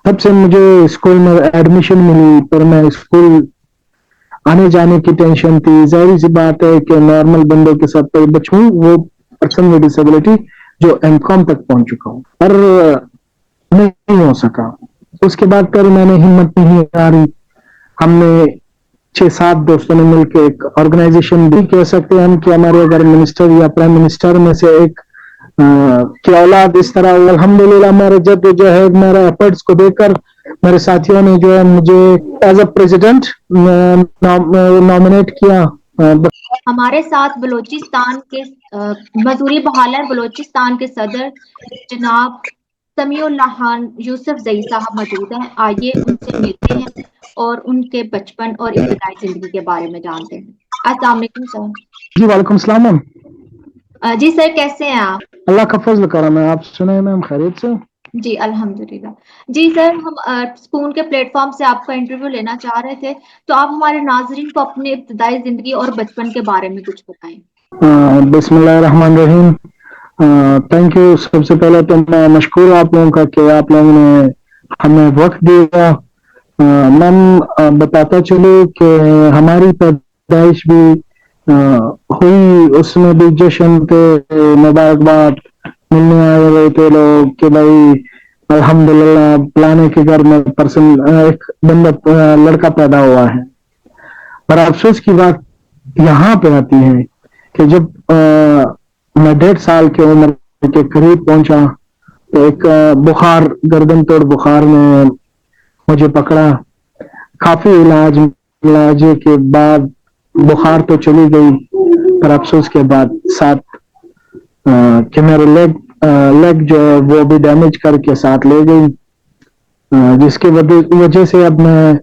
तब से मुझे स्कूल में एडमिशन मिली, पर मैं स्कूल आने जाने की टेंशन थी। जाहिर सी बात है कि नॉर्मल बंदों के साथ कोई बचूं, वो पर्सन विद डिसेबिलिटी जो एमकॉम तक पहुंच चुका हूं, पर नहीं हो सका। उसके बाद पर मैंने हिम्मत नहीं हारी। हमने 6-7 दोस्तों ने मिलकर एक ऑर्गेनाइजेशन भी कह सकते हैं हम कि हमारे अगर मिनिस्टर या प्राइम मिनिस्टर में से एक की औलाद इस तरह हुई। अल्हम्दुलिल्लाह मेरे जद्दोजहद, मेरे एफर्ट्स को देखकर मेरे साथियों ने जो है मुझे एज अ प्रेसिडेंट नॉमिनेट किया। हमारे साथ बलोचिस्तान के मजूरी बहालर बलोचिस्तान के सदर जनाब समीउल्लाह खान यूसुफ जई साहब मौजूद हैं। आइए उनसे मिलते हैं और उनके बचपन और इब्तदाई जिंदगी के बारे में जानते हैं। अस्सलाम वालेकुम सर। जी वालेकुम सलाम मैम। जी सर, कैसे हैं आप? अल्लाह का फजल करम है। आप सुनाए मैम, खैरियत से? जी अल्हम्दुलिल्लाह। जी सर, हम स्पून के प्लेटफॉर्म से आपका इंटरव्यू लेना चाह रहे थे, तो आप हमारे नाजरीन को अपनी इब्तदाई जिंदगी और बचपन के बारे में कुछ बताएं। बिस्मिल्लाहिर्रहमानिर्रहीम। Thank you. सबसे पहले तो मैं मशकूर आप लोगों का कि आप लोगों ने हमें वक्त दिया। मैम बताता चलूं कि हमारी पैदाइश भी हुई, उसमें भी जश्न थे, मुबारकबाद मिलने आए हुए थे लोग कि भाई अल्हम्दुलिल्लाह फलाने के घर में पर्सन एक बंदा लड़का पैदा हुआ है। पर अफसोस की बात यहाँ पे आती है कि जब मैं 1.5 साल की उम्र के करीब पहुंचा तो एक बुखार, गर्दन तोड़ बुखार ने मुझे पकड़ा। काफी इलाज के बाद बुखार तो चली गई, पर अफसोस के बाद साथ कि मेरे लेग जो है वो भी डैमेज करके साथ ले गई, जिसकी वजह से अब मैं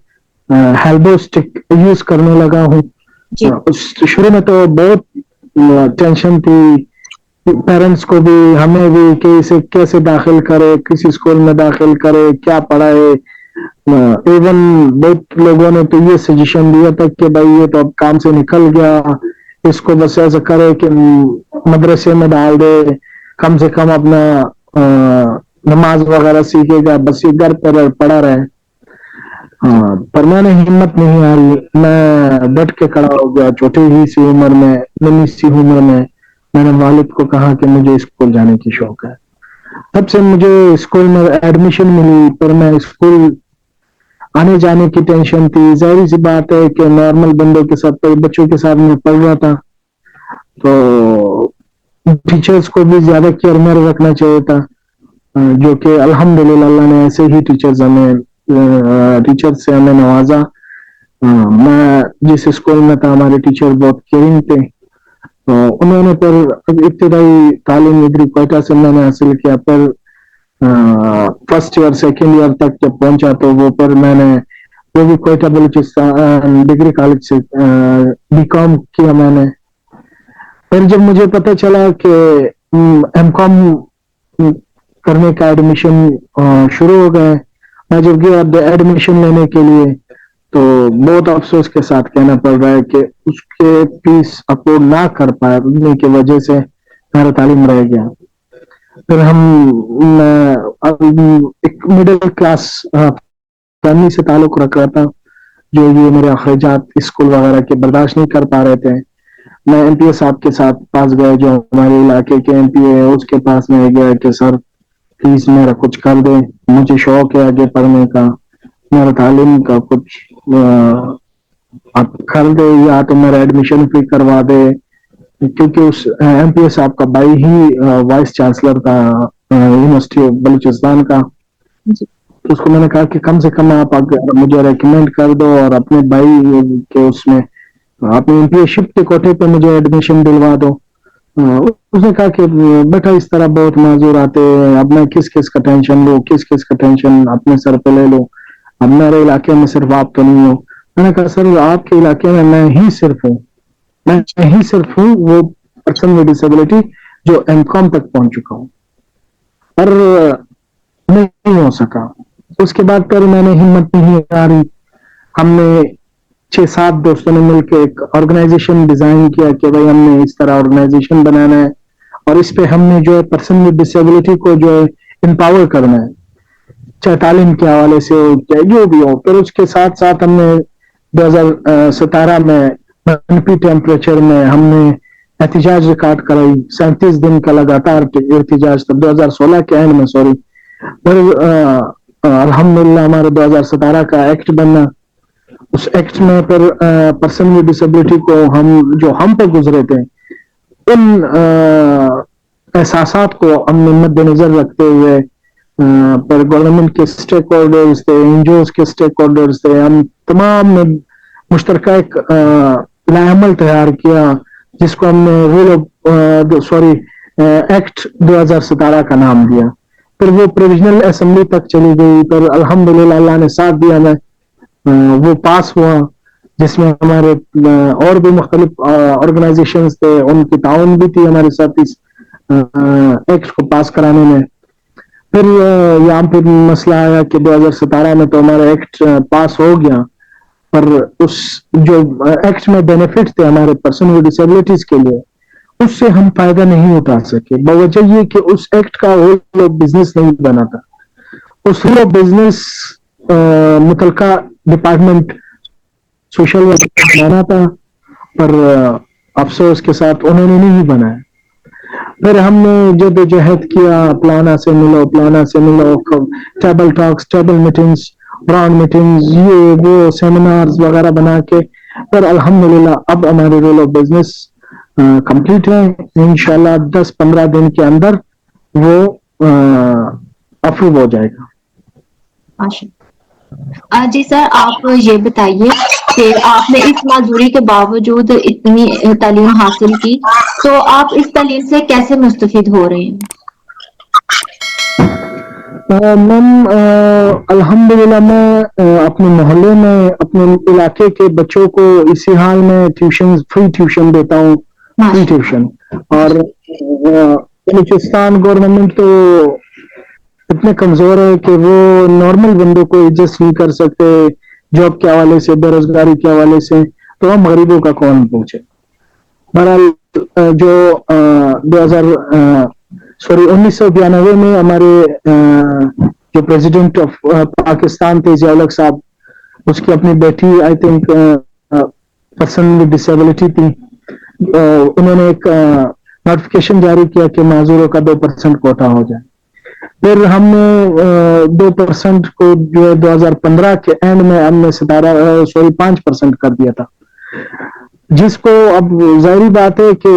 हेल्बो स्टिक यूज करने लगा हूँ। शुरू में तो बहुत टेंशन थी, पेरेंट्स को भी हमें भी कि इसे कैसे दाखिल करे, किसी स्कूल में दाखिल करे, क्या पढ़ाए। इवन बहुत लोगों ने तो ये सजेशन दिया था कि भाई ये तो अब काम से निकल गया, इसको बस ऐसा करे कि मदरसे में डाल दे, कम से कम अपना नमाज वगैरह सीखेगा, बस ये घर पर पड़ा रहे। पर मैंने हिम्मत नहीं हारी, मैं डट के खड़ा हो गया। छोटी ही सी उम्र में, नन्ही सी उम्र में मैंने वालिद को कहा कि मुझे स्कूल जाने की शौक है। तब से मुझे स्कूल में एडमिशन मिली, पर मैं स्कूल आने जाने की टेंशन थी। जाहिर सी बात है कि नॉर्मल बंदों के साथ, कोई बच्चों के साथ मैं पढ़ रहा था, तो टीचर्स को भी ज्यादा केयर में रखना चाहिए था, जो कि अल्हम्दुलिल्लाह अल्लाह ने ऐसे ही टीचर से हमें नवाजा। मैं जिस स्कूल में था हमारे टीचर बहुत केयरिंग थे, तो उन्होंने पर इब्तिदाई तालीम इधर कोयटा से मैंने हासिल किया, पर फर्स्ट ईयर सेकेंड ईयर तक जब पहुंचा तो वो पर मैंने वो भी कोयटा बलूचिस्तान डिग्री कॉलेज से बीकॉम किया मैंने। फिर जब मुझे पता चला कि एमकॉम करने का एडमिशन शुरू हो गए, मैं जब गया एडमिशन लेने के लिए तो बहुत अफसोस के साथ कहना पड़ रहा है कि उसके फीस अफोर्ड ना कर पाने की वजह से मेरा तालीम रह गया। फिर एक मिडिल क्लास फैमिली से ताल्लुक रख रहा था, जो ये मेरे अखराजात स्कूल वगैरह के बर्दाश्त नहीं कर पा रहे थे। मैं एमपीए साहब के साथ पास गया, जो हमारे इलाके के एमपीए है, उसके पास में गया कि सर प्लीज मेरा कुछ कर दे, मुझे शौक है आगे पढ़ने का, मेरा तालीम का कुछ आप कर दे, या तो मेरा एडमिशन फ्री करवा दे। क्योंकि उस एमपीए साहब का भाई ही वाइस चांसलर था यूनिवर्सिटी ऑफ बलूचिस्तान का। तो उसको मैंने कहा कि कम से कम आप मुझे रेकमेंड कर दो और अपने भाई के उसमें अपने एमपीएशिप के कोटे पे मुझे एडमिशन दिलवा दो। उसने कहा कि बेटा इस तरह बहुत माजूर आते हैं, अब मैं किस किस का टेंशन लूं, किस किस का टेंशन अपने सर पे ले लूं, अब मेरे इलाके में सिर्फ आप तो नहीं हो। मैंने कहा सर आपके इलाके में मैं ही सिर्फ हूँ, मैं ही सिर्फ हूँ वो पर्सन विद डिसेबिलिटी जो एमकॉम तक पहुंच चुका हूँ, पर नहीं हो सका। उसके बाद पर मैंने हिम्मत नहीं हारी। हमने 6-7 दोस्तों ने मिलकर एक ऑर्गेनाइजेशन डिजाइन किया कि भाई हमने इस तरह ऑर्गेनाइजेशन बनाना है और इस पे हमने जो है पर्सन विद डिसेबिलिटी को जो है एम्पावर करना है। चाहे तालीम के हवाले से हो, चाहे जो भी हो। फिर उसके साथ साथ हमने 2017 में मनफी टेम्परेचर में हमने एहतजाज रिकॉर्ड कराई, 37 दिन का लगातार एहतजाज, तब 2016 के एंड में, सॉरी। फिर अल्हम्दुलिल्लाह हमारे 2017 का एक्ट बना। उस एक्ट में फिर पर्सन विद डिसेबिलिटी को हम पे गुजरे थे, उन एहसासात को हमने मद्देनजर रखते हुए पर गवर्नमेंट के स्टेक होल्डर्स थे, एनजीओ के स्टेक होल्डर्स थे, हम तमाम ने मुश्तरका एक लाएमल तैयार किया, जिसको हमने एक्ट 2017 का नाम दिया। फिर वो प्रोविजनल असेंबली तक चली गई, पर अल्हम्दुलिल्लाह अल्लाह ने साथ दिया में वो पास हुआ, जिसमें हमारे और भी मुख्तलिफ ऑर्गेनाइजेशंस थे, उनकी ताउन भी थी हमारे साथ इस एक्ट को पास कराने में। फिर यहाँ पे मसला आया कि 2017 में तो हमारा एक्ट पास हो गया, पर उस जो एक्ट में बेनिफिट थे हमारे पर्सन विद डिसेबिलिटीज के लिए, उससे हम फायदा नहीं उठा सके, बवजह ये कि उस एक्ट का वो बिजनेस नहीं बना था। उस बिजनेस मुतलका डिपार्टमेंट सोशल वर्क बनाना था, पर अफसोस के साथ उन्होंने नहीं बनाया। फिर हमने जदोजहद किया, प्लाना से मिलो, table talks, table meetings, round meetings, ये वो सेमिनार्स वगैरह बना के फिर अल्हम्दुलिल्लाह अब हमारे रूल ऑफ बिजनेस कंप्लीट है। इंशाल्लाह 10-15 दिन के अंदर वो अप्रूव हो जाएगा। जी सर, आप ये बताइए कि आपने इस माजूरी के बावजूद इतनी तालीम हासिल की, तो आप इस तालीम से कैसे मुस्तफिद हो रहे हैं? मैम अल्हम्दुलिल्लाह मैं अपने मोहल्ले में अपने इलाके के बच्चों को इसी हाल में फ्री ट्यूशन देता हूँ, फ्री ट्यूशन। और बलूचिस्तान गवर्नमेंट तो इतने कमजोर है कि वो नॉर्मल बंदों को एडजस्ट नहीं कर सकते, जॉब के हवाले से, बेरोजगारी के हवाले से, तो हम गरीबों का कौन पूछे। बहरहाल जो 1992 में हमारे जो प्रेसिडेंट ऑफ पाकिस्तान थे ज़िया उल हक साहब, उसकी अपनी बेटी I think person with disability थी, उन्होंने एक नोटिफिकेशन जारी किया कि माजूरों का 2% कोटा हो जाए। फिर हमने 2% को जो है 2015 के एंड में हमने 5% कर दिया था, जिसको अब जाहिर बात है कि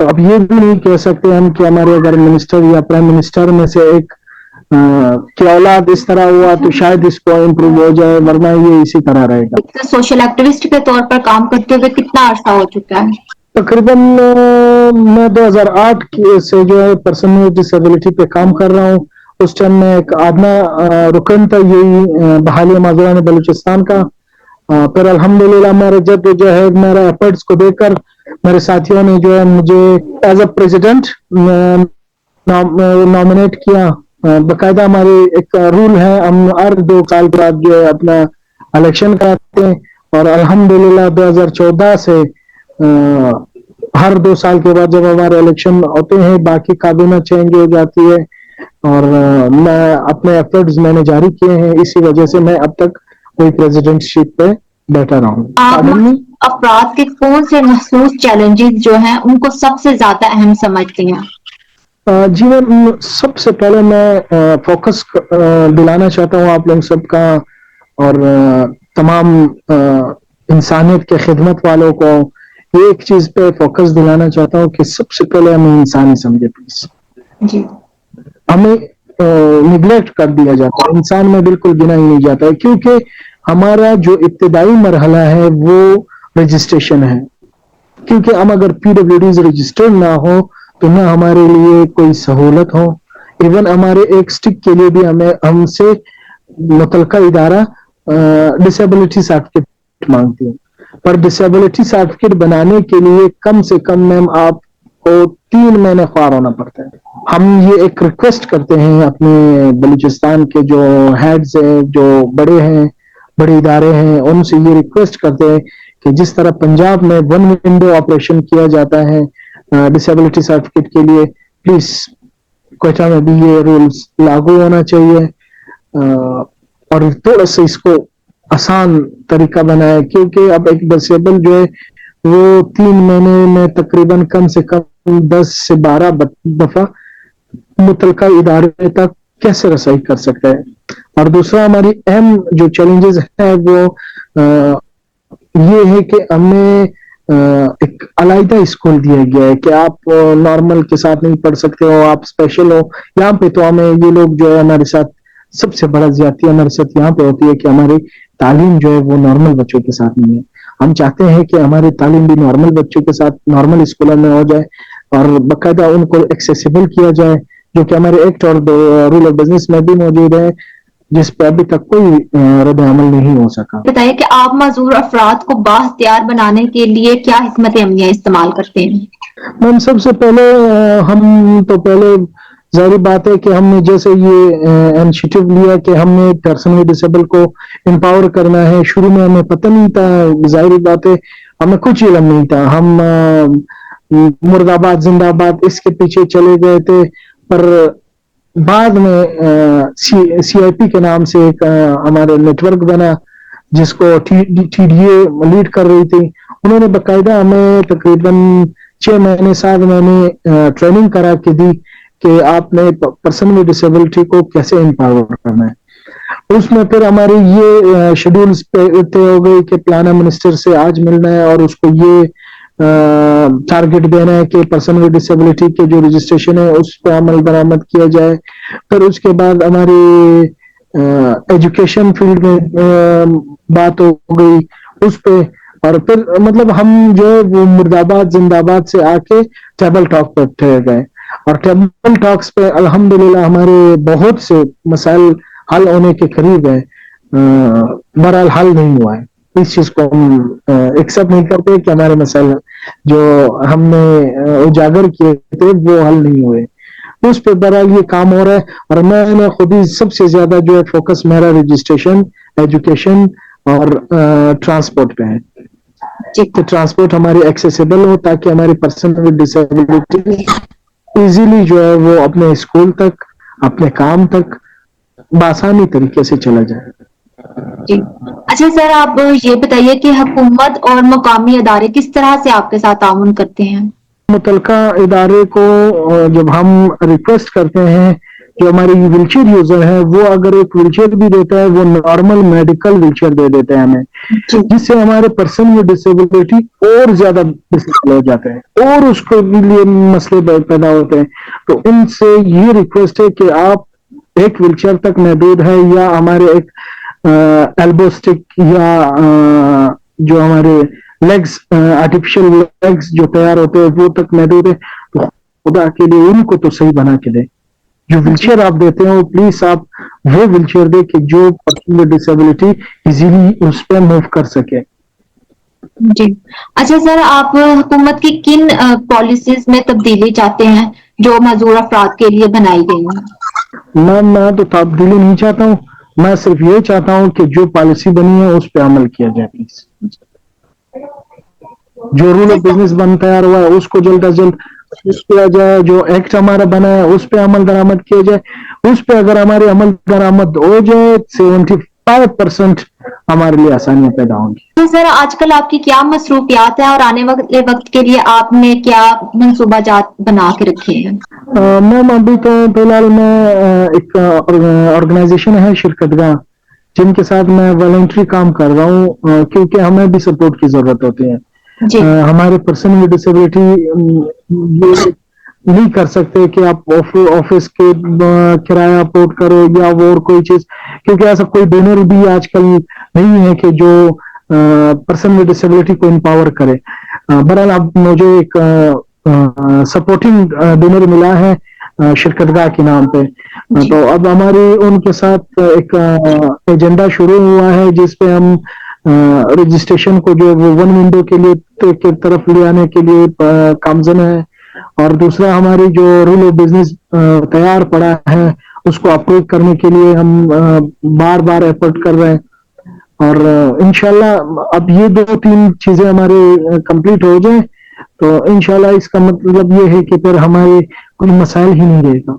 अब ये भी नहीं कह सकते हम कि हमारे अगर मिनिस्टर या प्राइम मिनिस्टर में से एक की औलाद इस तरह हुआ तो शायद इसको इम्प्रूव हो जाए, वरना ये इसी तरह रहेगा। सोशल एक्टिविस्ट के तौर पर काम करते हुए कितना अरसा हो चुका है? तकरीबन मैं 2008 से जो है पर्सन विद डिसेबिलिटी पे काम कर रहा हूँ। उस टाइम में एक आधना रुकन था यही बहाली माजूरान बलूचिस्तान का। फिर अल्हम्दुलिल्लाह मेरे जद्दोजहद, मेरे एफर्ट्स को देखकर मेरे साथियों ने जो है मुझे एज अ प्रेसिडेंट नॉमिनेट किया। बाकायदा हमारी एक रूल है, हम हर 2 साल के बाद जो है अपना इलेक्शन कराते हैं, और अल्हम्दुलिल्लाह 2014 से हर 2 साल के बाद जब हमारे इलेक्शन होते हैं, बाकी काबीना चेंज हो जाती है, और मैं अपने एफर्ट्स मैंने जारी किए हैं, इसी वजह से मैं अब तक कोई प्रेसिडेंटशिप पे बैठा रहा हूँ। अपराध के कौन से महसूस चैलेंजेस जो हैं उनको सबसे ज्यादा अहम समझते हैं? जीवन सबसे पहले मैं फोकस दिलाना चाहता हूँ आप लोग सबका, और तमाम इंसानियत के खिदमत वालों को एक चीज पे फोकस दिलाना चाहता हूँ कि सबसे पहले हमें इंसानी समझे प्लीज। जी। हमें निगलेक्ट कर दिया जाता है, इंसान में बिल्कुल गिना ही नहीं जाता है, क्योंकि हमारा जो इब्तिदाई मरहला है वो रजिस्ट्रेशन है। क्योंकि हम अगर पीडब्ल्यूडीज रजिस्टर्ड ना हो तो ना हमारे लिए कोई सहूलत हो, इवन हमारे एक स्टिक के लिए भी हमें हमसे मुतलका इदारा डिसेबिलिटी सर्टिफिकेट मांगती है। पर डिसेबिलिटी सर्टिफिकेट बनाने के लिए कम से कम मैम आपको 3 महीने ख्वार होना पड़ता है। हम ये एक रिक्वेस्ट करते हैं अपने बलूचिस्तान के जो हेड्स हैं, जो बड़े हैं, बड़े इदारे हैं, उनसे ये रिक्वेस्ट करते हैं कि जिस तरह पंजाब में 1 विंडो ऑपरेशन किया जाता है डिसेबिलिटी सर्टिफिकेट के लिए, प्लीज क्वेटा में भी ये रूल्स लागू होना चाहिए। اور تھوڑا سا اس کو آسان طریقہ بنائے, کیونکہ اب ایک ڈسیبل جو ہے وہ 3 مہینے میں تقریباً کم سے کم 10 سے 12 دفعہ متعلقہ ادارے تک کیسے رسائی کر سکتا ہے. اور دوسرا ہماری اہم جو چیلنجز ہے وہ یہ ہے کہ ہمیں ایک علیحدہ اسکول دیا گیا ہے کہ آپ نارمل کے ساتھ نہیں پڑھ سکتے ہو, آپ اسپیشل ہو. یہاں پہ تو ہمیں یہ لوگ جو ہے ہمارے ساتھ سب سے بڑا زیادتی ہمارے ساتھ یہاں پہ ہوتی ہے کہ ہماری تعلیم جو ہے وہ نارمل بچوں کے ساتھ نہیں ہے. ہم چاہتے ہیں کہ ہماری تعلیم بھی نارمل بچوں کے ساتھ نارمل اسکولوں میں ہو جائے اور باقاعدہ ان کو ایکسیسیبل کیا جائے, جو کہ ہمارے ایکٹ اور رول آف بزنس میں بھی موجود ہے, جس پہ ابھی تک کوئی رد عمل نہیں ہو سکا. بتائیے کہ آپ معذور افراد کو بااختیار بنانے کے لیے کیا حکمت عملیاں استعمال کرتے ہیں؟ میم سب سے پہلے ہم تو پہلے ظاہری بات ہے کہ ہم نے جیسے یہ انیشیٹو لیا کہ ہم نے پرسن ود ڈسیبل کو امپاور کرنا ہے. شروع میں ہمیں پتہ نہیں تھا, ظاہری بات ہے ہمیں کچھ علم نہیں تھا, ہم مرد آباد زندہ آباد اس کے پیچھے چلے گئے تھے. پر بعد میں سی آئی پی کے نام سے ایک ہمارے نیٹ ورک بنا جس کو ٹی ڈی اے لیڈ کر رہی تھی. انہوں نے باقاعدہ ہمیں تقریباً 6 مہینے 7 مہینے ٹریننگ کرا کے دی کہ آپ نے پرسن ود ڈسیبلٹی کو کیسے امپاور کرنا ہے. اس میں پھر ہماری یہ شیڈولز طے ہو گئی کہ پلانر منسٹر سے آج ملنا ہے اور اس کو یہ ٹارگٹ دینا ہے کہ پرسن ود ڈسیبلٹی کے جو رجسٹریشن ہے اس پہ عمل درآمد کیا جائے. پھر اس کے بعد ہماری ایجوکیشن فیلڈ میں بات ہو گئی اس پہ, اور پھر مطلب ہم جو ہے وہ مرد آباد زندہ آباد سے آ کے ٹیبل ٹاک پہ ٹھہر گئے. اور ٹیبل ٹاکس پہ الحمدللہ ہمارے بہت سے مسائل حل ہونے کے قریب ہے, بہرحال حل نہیں ہوا ہے. اس چیز کو ہم ایکسپٹ نہیں کرتے کہ ہمارے مسائل جو ہم نے اجاگر کیے تھے وہ حل نہیں ہوئے. اس پہ بہرحال یہ کام ہو رہا ہے, اور میں نے خود ہی سب سے زیادہ جو ہے فوکس میرا رجسٹریشن, ایجوکیشن اور ٹرانسپورٹ پہ ہے کہ ٹرانسپورٹ ہماری ایکسیسیبل ہو تاکہ ہماری پرسن ود ڈسیبلٹی ایزیلی جو ہے وہ اپنے اسکول تک اپنے کام تک بآسانی طریقے سے چلا جائے. جی اچھا سر, آپ یہ بتائیے کہ حکومت اور مقامی ادارے کس طرح سے آپ کے ساتھ تعاون کرتے ہیں؟ متعلقہ ادارے کو جب ہم ریکویسٹ کرتے ہیں, جو ہماری ویل چیئر یوزر ہے وہ اگر ایک ویل چیئر بھی دیتا ہے وہ نارمل میڈیکل ویل چیئر دے دیتے ہیں ہمیں, جس سے ہمارے پرسن ود ڈسیبلٹی اور زیادہ ڈسیبل ہو جاتے ہیں اور اس کے لیے مسئلے پیدا ہوتے ہیں. تو ان سے یہ ریکویسٹ ہے کہ آپ ایک ویل چیئر تک محدود ہے یا ہمارے ایک ایلبو اسٹک یا جو ہمارے لیگز آرٹیفیشل لیگز جو تیار ہوتے ہیں وہ تک محدود ہے. تو خدا کے لیے ان کو تو صحیح بنا کے دے. جو ویل چیئر آپ دیتے ہیں وہ پلیز آپ وہ ویل چیئر دے کہ جو پرسن ود ڈسیبلٹی ایزیلی اس پہ موو کر سکے. جی اچھا سر, آپ حکومت کی کن پالیسیز میں تبدیلی چاہتے ہیں جو معذور افراد کے لیے بنائی گئی ہیں؟ میں تو تبدیلی نہیں چاہتا ہوں, میں صرف یہ چاہتا ہوں کہ جو پالیسی بنی ہے اس پہ عمل کیا جائے. پلیز جو رول آف بزنس تیار ہوا ہے اس کو جلد از جلد کیا جائے, جو ایکٹ ہمارا بنا ہے اس پہ عمل درآمد کیا جائے. اس پہ اگر ہمارے عمل درآمد ہو جائے 75% ہمارے لیے آسانیاں پیدا ہوں گی. تو سر آج کل آپ کی کیا مصروفیات ہے اور آنے وقت کے لیے آپ نے کیا منصوبہ جات بنا کے رکھے ہیں؟ میم ابھی تو فی الحال میں ایک آرگنائزیشن ہے شرکت گاہ جن کے ساتھ میں والنٹری کام کر رہا ہوں, کیونکہ ہمیں بھی سپورٹ کی ضرورت ہوتی ہے. ہمارے پرسن ود ڈسیبلٹی نہیں کر سکتے کہ آپ آفس کے کرایہ پورٹ کرو یا وہ اور کوئی چیز, کیونکہ ایسا کوئی ڈونر بھی آج کل نہیں ہے کہ جو پرسن ود ڈسیبلٹی کو امپاور کرے. بہرحال اب مجھے ایک سپورٹنگ ڈونر ملا ہے شرکت گاہ کے نام پہ, تو اب ہماری ان کے ساتھ ایک ایجنڈا شروع ہوا ہے جس پہ ہم رجسٹریشن کو جو ون ونڈو کے لیے کی طرف لے آنے کے لیے کامزن ہے, اور دوسرا ہماری جو رول آف بزنس تیار پڑا ہے اس کو اپروو کرنے کے لیے ہم بار بار ایفرٹ کر رہے ہیں. اور انشاءاللہ اب یہ 2-3 چیزیں ہمارے کمپلیٹ ہو جائیں تو انشاءاللہ اس کا مطلب یہ ہے کہ پھر ہمارے کوئی مسائل ہی نہیں رہے گا.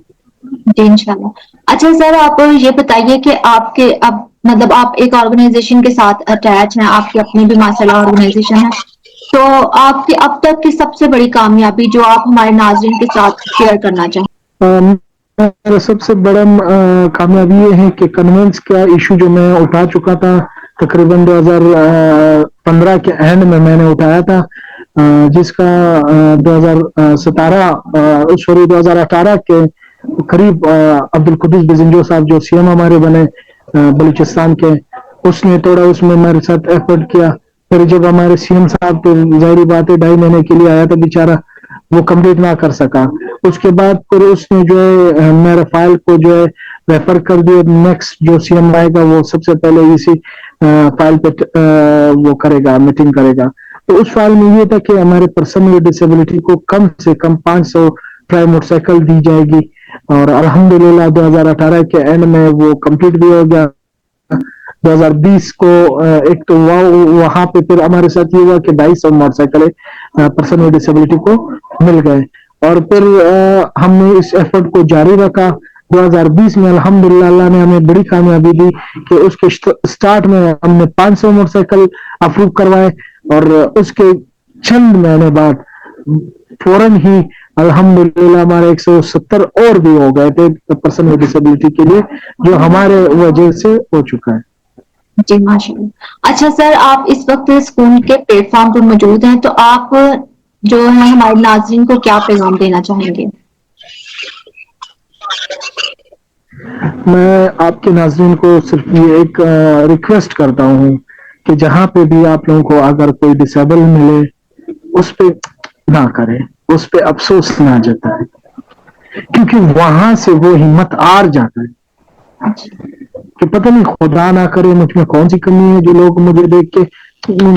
جی انشاءاللہ۔ اچھا سر، آپ یہ بتائیے کہ آپ کے اب مطلب آپ ایک آرگنائزیشن کے ساتھ اٹیچ ہیں، آپ کی اپنی بھی ماشاء اللہ آرگنائزیشن ہے، تو آپ کی اب تک کی سب سے بڑی کامیابی جو آپ ہمارے ناظرین کے ساتھ شیئر کرنا چاہیں؟ میرا سب سے بڑا کامیابی یہ ہے کہ کنونس کا ایشو جو میں اٹھا چکا تھا تقریباً 2015 کے اینڈ میں نے اٹھایا تھا، جس کا 2018 کے قریب عبدالقدوس بزنجو صاحب جو سی ایم ہمارے بنے بلوچستان کے، اس نے تھوڑا اس میں میرے ساتھ ایفرٹ کیا۔ پھر جب ہمارے سی ایم صاحب تو ظاہری بات ہے 2.5 مہینے کے لیے آیا تھا بیچارہ، وہ کمپلیٹ نہ کر سکا۔ اس کے بعد پھر اس نے جو ہے میرے فائل کو جو ہے ریفر کر دیا، نیکسٹ جو سی ایم آئے گا وہ سب سے پہلے اسی فائل پہ وہ کرے گا، میٹنگ کرے گا۔ تو اس فائل میں یہ تھا کہ ہمارے پرسن ود ڈسیبلٹی کو کم سے کم 500 ٹرائی موٹر سائیکل دی جائے گی، اور الحمدللہ 2018 کے اینڈ میں وہ کمپلیٹ بھی ہو گیا۔ 2020 کو ایک تو وہاں پہ پھر ہمارے ساتھ یہ ہوا کہ 250 motor cycle person with disability کو مل گئے، اور پھر ہم نے اس ایفرٹ کو جاری رکھا۔ 2020 میں الحمدللہ اللہ نے ہمیں بڑی کامیابی دی کہ اس کے سٹارٹ میں ہم نے 500 موٹر سائیکل اپروو کروائے، اور اس کے چند مہینے بعد فوراً ہی الحمدللہ ہمارے 170 اور بھی ہو گئے تھے پرسن ود ڈسیبلٹی کے لیے، جو ہمارے وجہ سے ہو چکا ہے۔ جی ماشاء اللہ۔ اچھا سر، آپ اس وقت اسکول کے پلیٹ فارم پر موجود ہیں، تو آپ جو ہے ہمارے ناظرین کو کیا پیغام دینا چاہیں گے؟ میں آپ کے ناظرین کو صرف یہ ایک ریکویسٹ کرتا ہوں کہ جہاں پہ بھی آپ لوگوں کو اگر کوئی ڈسیبل ملے اس پہ نہ کرے، اس پہ افسوس نہ جتائے، کیونکہ وہاں سے وہ ہمت ہار جاتا ہے کہ پتہ نہیں خدا نہ کرے مجھ میں کون سی کمی ہے جو لوگ مجھے دیکھ کے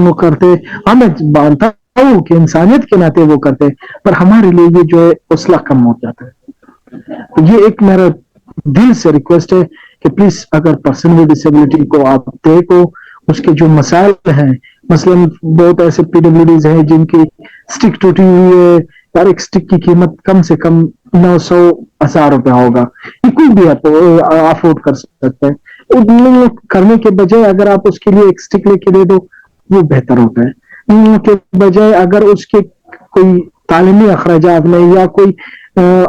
وہ کرتے۔ ہاں میں مانتا ہوں کہ انسانیت کے ناطے وہ کرتے، پر ہمارے لیے یہ جو ہے حوصلہ کم ہو جاتا ہے۔ یہ ایک میرا دل سے ریکویسٹ ہے کہ پلیز اگر پرسن ود ڈسیبلٹی کو آپ دیکھو، اس کے جو مسائل ہیں، مثلا بہت ایسے پی ڈبلیو ڈیز ہیں جن کی سٹک ٹوٹی ہوئی ہے، ہر ایک سٹک کی قیمت کم سے کم 900,000 روپیہ ہوگا، یہ کوئی بھی افورڈ کر سکتا ہے۔ کرنے کے بجائے اگر آپ اس کے لیے ایک سٹک لے کے دے دو وہ بہتر ہوتا ہے، کے بجائے اگر اس کے کوئی تعلیمی اخراجات میں یا کوئی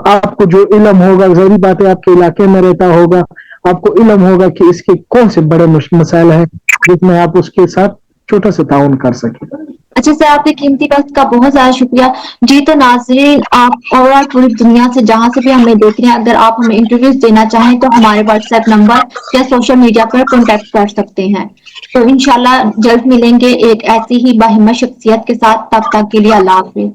آپ کو جو علم ہوگا، ظاہری بات ہے آپ کے علاقے میں رہتا ہوگا، آپ کو علم ہوگا کہ اس کے کون سے بڑے مسائل ہیں جس میں آپ اس کے ساتھ چھوٹا سا تعاون کر سکیں۔ اچھا سر، آپ کے قیمتی وقت کا بہت زیادہ شکریہ۔ جی تو ناظرین، آپ اور پوری دنیا سے جہاں سے بھی ہمیں دیکھ رہے ہیں، اگر آپ ہمیں انٹرویوز دینا چاہیں تو ہمارے واٹس ایپ نمبر یا سوشل میڈیا پر کانٹیکٹ کر سکتے ہیں۔ تو انشاءاللہ جلد ملیں گے ایک ایسی ہی باہمت شخصیت کے ساتھ، تب تک کے لیے اللہ حافظ۔